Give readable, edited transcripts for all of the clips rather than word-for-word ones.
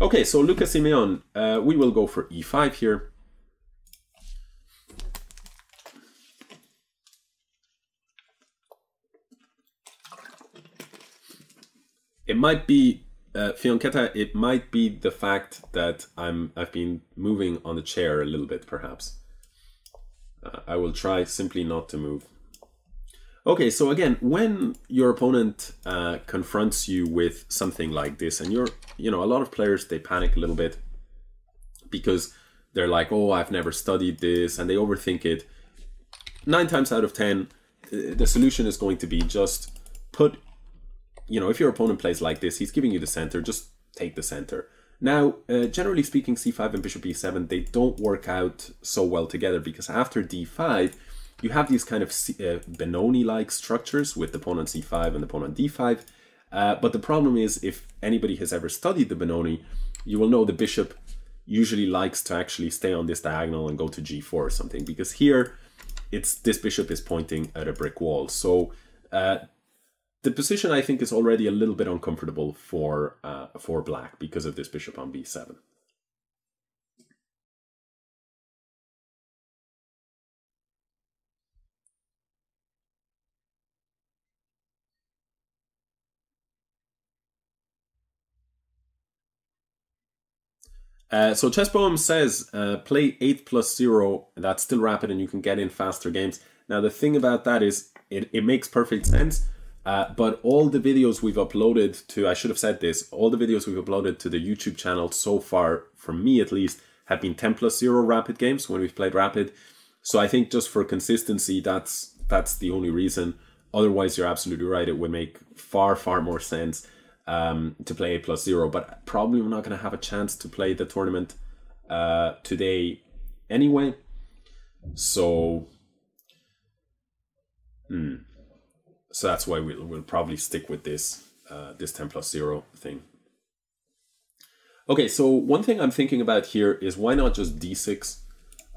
Okay, so lucasimeon, we will go for e5 here. It might be, Fionketa, it might be the fact that I've been moving on the chair a little bit, perhaps. I will try simply not to move. Okay, so again, when your opponent confronts you with something like this, and you know, a lot of players, they panic a little bit because they're like, oh, I've never studied this, and they overthink it. 9 times out of 10, the solution is going to be just put, you know, if your opponent plays like this, he's giving you the center, just take the center. Now, generally speaking, c5 and bishop e7, they don't work out so well together because after d5, you have these kind of Benoni-like structures with the pawn on c5 and the pawn on d5. But the problem is, if anybody has ever studied the Benoni, you will know the bishop usually likes to actually stay on this diagonal and go to g4 or something, because here, this bishop is pointing at a brick wall. So the position, I think, is already a little bit uncomfortable for black because of this bishop on b7. So Chesspoem says, play 8+0, that's still rapid and you can get in faster games. Now the thing about that is, it makes perfect sense, but all the videos we've uploaded to, I should have said this, all the videos we've uploaded to the YouTube channel so far, for me at least, have been 10+0 rapid games when we've played rapid. So I think just for consistency, that's the only reason. Otherwise, you're absolutely right, it would make far, far more sense to play 8+0, but probably we're not going to have a chance to play the tournament today anyway. So, so that's why we'll probably stick with this 10+0 thing. Okay, so one thing I'm thinking about here is why not just d6?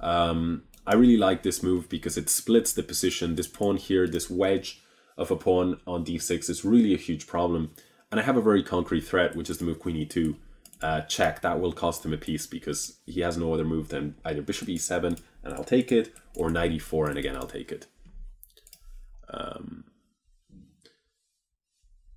I really like this move because it splits the position. This pawn here, this wedge of a pawn on d6 is really a huge problem. And I have a very concrete threat, which is the move queen e2 check. That will cost him a piece because he has no other move than either bishop e7 and I'll take it, or knight e4 and again I'll take it.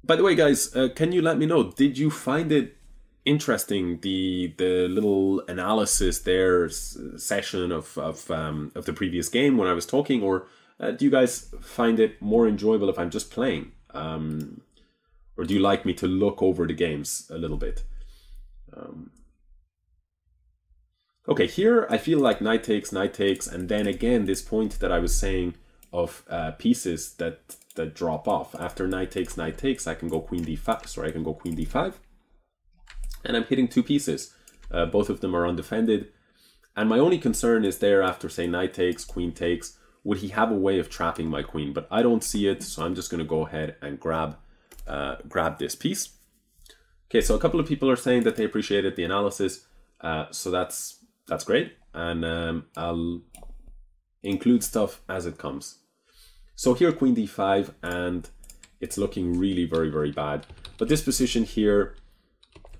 By the way, guys, can you let me know, did you find it interesting, the little analysis there session of the previous game when I was talking, or do you guys find it more enjoyable if I'm just playing? Or do you like me to look over the games a little bit? Okay, here I feel like knight takes, and then again this point that I was saying of pieces that drop off. After knight takes, I can go queen d5. Sorry, I can go queen d5, and I'm hitting 2 pieces. Both of them are undefended, and my only concern is there after, say, knight takes, queen takes, would he have a way of trapping my queen? But I don't see it, so I'm just going to go ahead and grab this piece. Okay, so a couple of people are saying that they appreciated the analysis, so that's great, and I'll include stuff as it comes. So here queen d5, and it's looking really very, very bad. But this position here,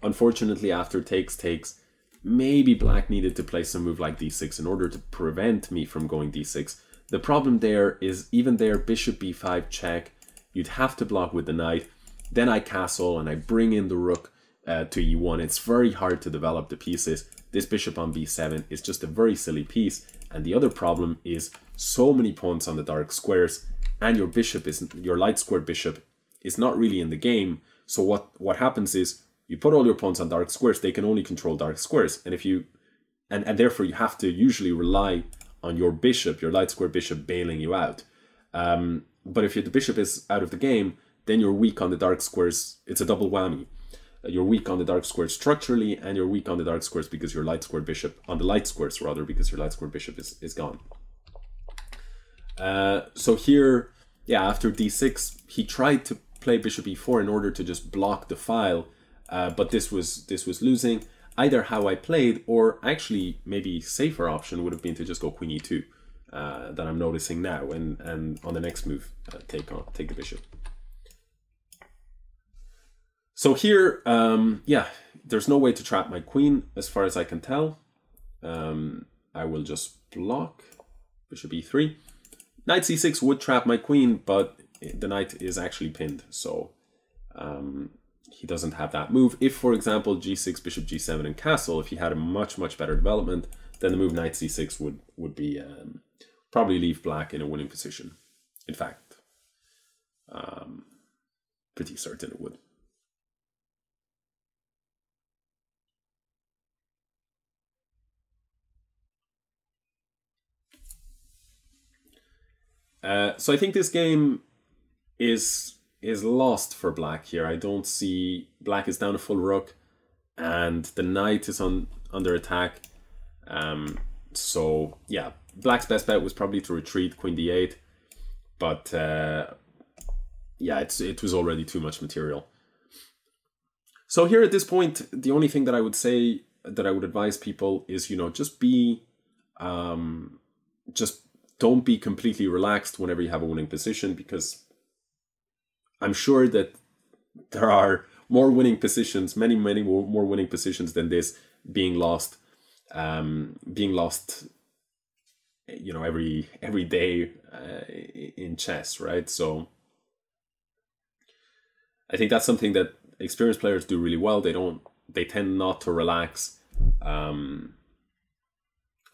unfortunately, after takes, maybe black needed to play some move like d6 in order to prevent me from going d6. The problem there is, even there, bishop b5 check, you'd have to block with the knight. Then I castle and I bring in the rook to e1. It's very hard to develop the pieces. This bishop on b7 is just a very silly piece. And the other problem is so many pawns on the dark squares, and your light squared bishop is not really in the game. So what happens is you put all your pawns on dark squares, they can only control dark squares. And and therefore you have to usually rely on your bishop, your light square bishop, bailing you out. But if the bishop is out of the game, then you're weak on the dark squares. It's a double whammy. You're weak on the dark squares structurally, and you're weak on the dark squares because your light squared bishop, on the light squares rather, because your light squared bishop is gone. So here, yeah, after d6, he tried to play bishop e4 in order to just block the file, but this was losing. Either how I played, or actually maybe safer option would have been to just go queen e2, that I'm noticing now, and on the next move take the bishop. So here, yeah, there's no way to trap my queen as far as I can tell. I will just block bishop e3. Knight c6 would trap my queen, but the knight is actually pinned, so he doesn't have that move. If, for example, g6, bishop g7, and castle, if he had a much better development, then the move knight c6 would be probably leave black in a winning position. In fact, pretty certain it would. So I think this game is lost for black here. I don't see... Black is down a full rook, and the knight is under attack. So yeah, black's best bet was probably to retreat queen d8, but yeah, it was already too much material. So here at this point, the only thing that I would say, that I would advise people is, you know, just be just don't be completely relaxed whenever you have a winning position, because I'm sure that there are more winning positions, many more winning positions than this being lost, you know, every day in chess, right? So I think that's something that experienced players do really well. They tend not to relax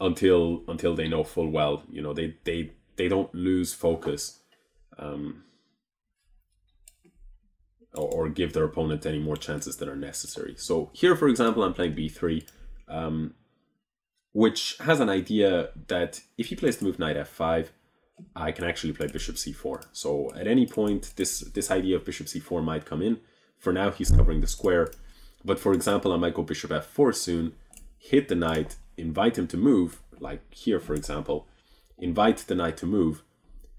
until they know full well, you know, they don't lose focus or give their opponent any more chances that are necessary. So here, for example, I'm playing b3, which has an idea that if he plays the move knight f5, I can actually play bishop c4. So at any point, this idea of bishop c4 might come in. For now, he's covering the square. But for example, I might go bishop f4 soon, hit the knight, invite him to move, like here, for example, invite the knight to move,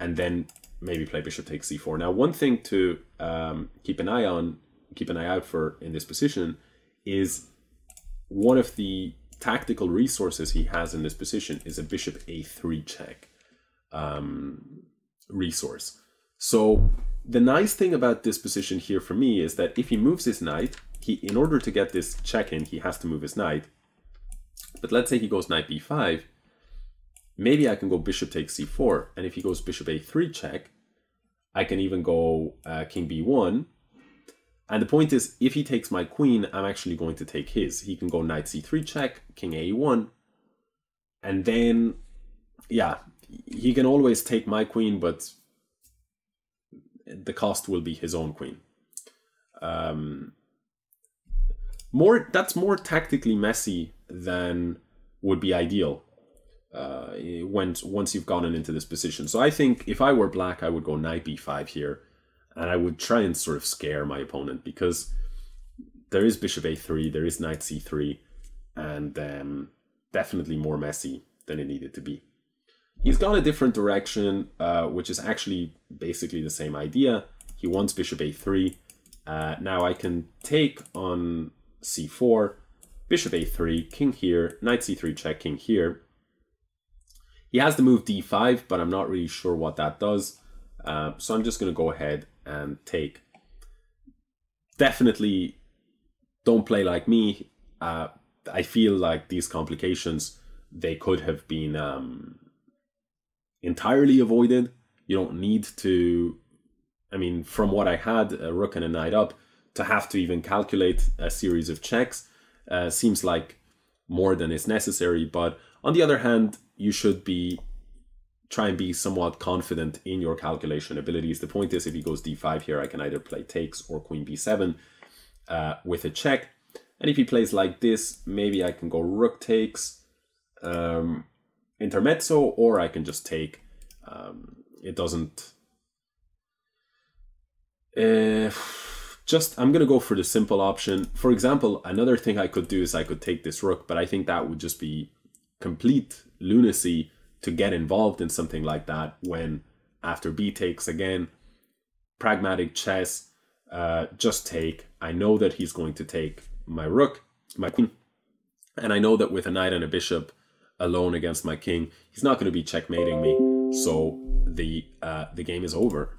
and then maybe play bishop takes c4. Now, one thing to keep an eye out for in this position is one of the tactical resources he has in this position is a bishop a3 check resource. So the nice thing about this position here for me is that if he moves his knight, in order to get this check in, he has to move his knight. But let's say he goes knight b5, maybe I can go bishop takes c4, and if he goes bishop a3 check, I can even go king b1. And the point is, if he takes my queen, I'm actually going to take his. He can go knight c3 check, king a1, and then, yeah, he can always take my queen, but the cost will be his own queen. That's more tactically messy than would be ideal once you've gotten into this position. So I think if I were black, I would go knight b5 here, and I would try and sort of scare my opponent, because there is bishop a3, there is knight c3, and definitely more messy than it needed to be. He's gone a different direction, which is actually basically the same idea. He wants bishop a3. Now I can take on c4, bishop a3, king here, knight c3 check, king here. He has the move d5, but I'm not really sure what that does. So I'm just going to go ahead and take. Definitely don't play like me. I feel like these complications, they could have been entirely avoided. You don't need to, I mean, from what I had, a rook and a knight up, to have to even calculate a series of checks seems like more than is necessary. But on the other hand, you should try and be somewhat confident in your calculation abilities. The point is, if he goes d5 here, I can either play takes or queen b7 with a check. And if he plays like this, maybe I can go rook takes, intermezzo, or I can just take. It doesn't. I'm gonna go for the simple option. For example, another thing I could do is I could take this rook, but I think that would just be complete lunacy to get involved in something like that when after b takes again, pragmatic chess, just take. I know that he's going to take my rook, my queen, and I know that with a knight and a bishop alone against my king, he's not going to be checkmating me, so the game is over.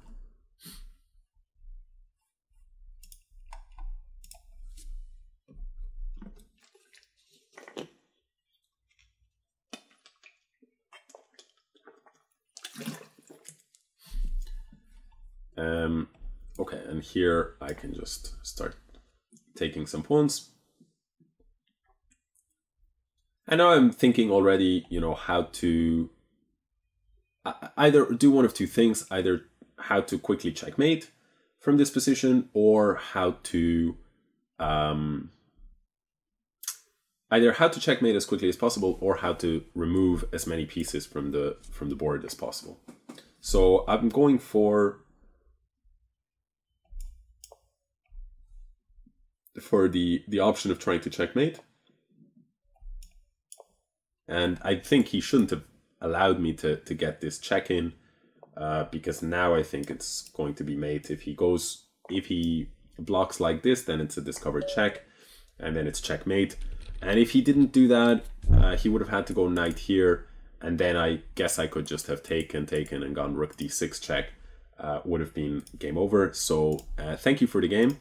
Okay, and here I can just start taking some pawns. And now I'm thinking already, you know, how to either do one of two things, either how to quickly checkmate from this position, or how to either how to checkmate as quickly as possible, or how to remove as many pieces from the board as possible. So I'm going for the option of trying to checkmate. And I think he shouldn't have allowed me to get this check in, because now I think it's going to be mate. If he blocks like this, then it's a discovered check, and then it's checkmate. And if he didn't do that, he would have had to go knight here, and then I guess I could just have taken and gone rook d6 check. Would have been game over. So thank you for the game,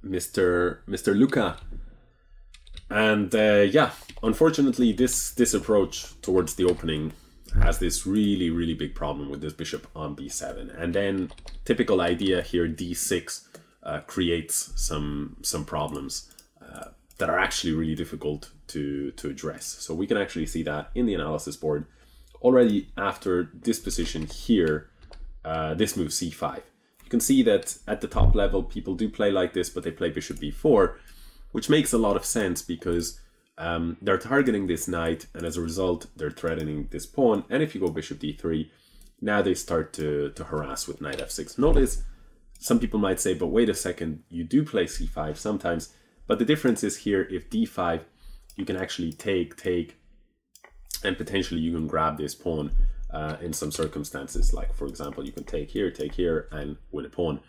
Mr. Luca. And yeah, unfortunately, this approach towards the opening has this really big problem with this bishop on b7, and then typical idea here, d6 creates some problems that are actually really difficult to address. So we can actually see that in the analysis board already after this position here, this move c5. You can see that at the top level people do play like this, but they play bishop b4, which makes a lot of sense because they're targeting this knight, and as a result they're threatening this pawn. And if you go bishop d3, now they start to harass with knight f6. Notice some people might say, but wait a second, you do play c5 sometimes, but the difference is here, if d5, you can actually take, and potentially you can grab this pawn in some circumstances. Like, for example, you can take here, and win a pawn.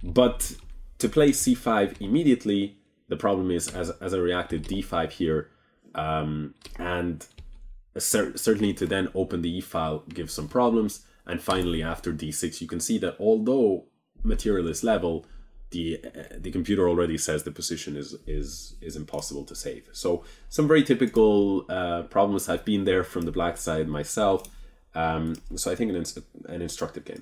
But to play c5 immediately, the problem is, as I reacted d5 here, and certainly to then open the e-file gives some problems. And finally, after d6, you can see that although material is level, the computer already says the position is impossible to save. So some very typical problems. I've been there from the black side myself. So I think an instructive game.